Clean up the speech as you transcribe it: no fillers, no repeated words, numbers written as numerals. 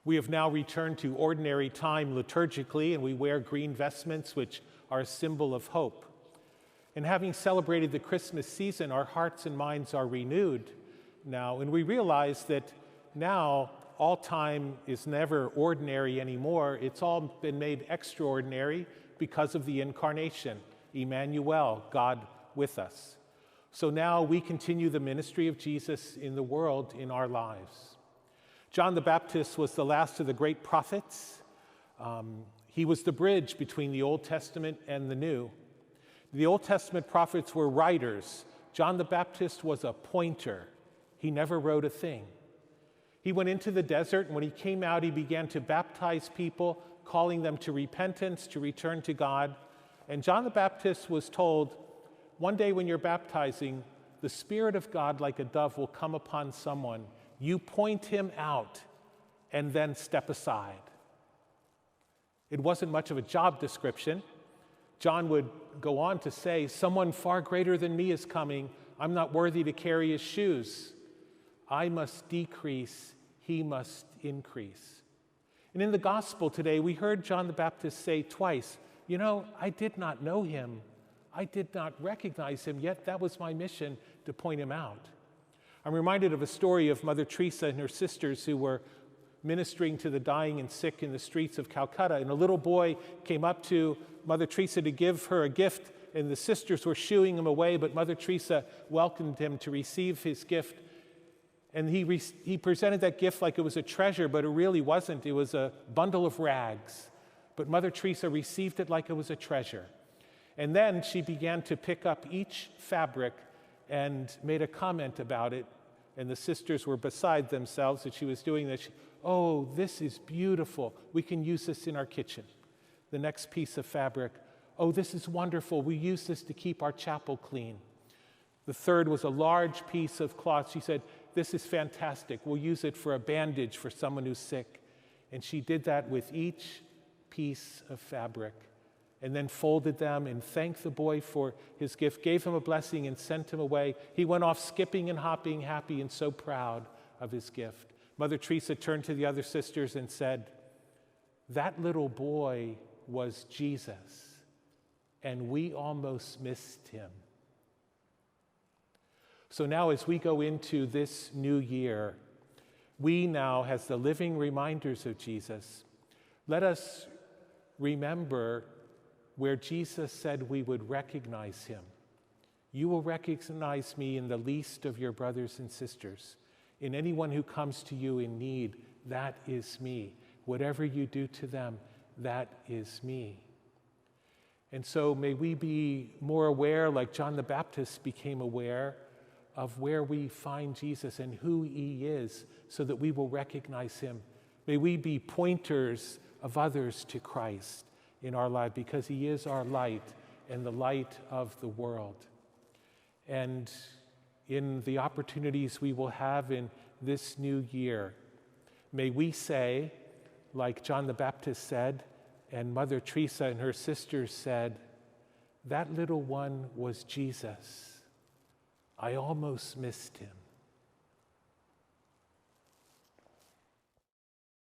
We have now returned to ordinary time liturgically, and we wear green vestments, which are a symbol of hope. And having celebrated the Christmas season, our hearts and minds are renewed now, and we realize that now all time is never ordinary anymore. It's all been made extraordinary because of the incarnation, Emmanuel, God with us. So now we continue the ministry of Jesus in the world, in our lives. John the Baptist was the last of the great prophets. He was the bridge between the Old Testament and the New. The Old Testament prophets were writers. John the Baptist was a pointer. He never wrote a thing. He went into the desert, and when he came out, he began to baptize people, calling them to repentance, to return to God. And John the Baptist was told, one day when you're baptizing, the Spirit of God like a dove will come upon someone. You point him out and then step aside. It wasn't much of a job description. John would go on to say, someone far greater than me is coming. I'm not worthy to carry his shoes. I must decrease, he must increase. And in the gospel today, we heard John the Baptist say twice, I did not know him. I did not recognize him, yet that was my mission to point him out. I'm reminded of a story of Mother Teresa and her sisters who were ministering to the dying and sick in the streets of Calcutta. And a little boy came up to Mother Teresa to give her a gift, and the sisters were shooing him away, but Mother Teresa welcomed him to receive his gift. And he presented that gift like it was a treasure, but it really wasn't. It was a bundle of rags. But Mother Teresa received it like it was a treasure. And then she began to pick up each fabric and made a comment about it. And the sisters were beside themselves that she was doing this. Oh, this is beautiful. We can use this in our kitchen. The next piece of fabric. Oh, this is wonderful. We use this to keep our chapel clean. The third was a large piece of cloth. She said, this is fantastic. We'll use it for a bandage for someone who's sick. And she did that with each piece of fabric, and then folded them and thanked the boy for his gift, gave him a blessing and sent him away. He went off skipping and hopping, happy and so proud of his gift. Mother Teresa turned to the other sisters and said, that little boy was Jesus, and we almost missed him. So now as we go into this new year, we now, as the living reminders of Jesus, let us remember where Jesus said we would recognize him. You will recognize me in the least of your brothers and sisters. In anyone who comes to you in need, that is me. Whatever you do to them, that is me. And so may we be more aware, like John the Baptist became aware, of where we find Jesus and who he is, so that we will recognize him. May we be pointers of others to Christ in our life, because he is our light and the light of the world. And in the opportunities we will have in this new year, may we say, like John the Baptist said, and Mother Teresa and her sisters said, that little one was Jesus. I almost missed him.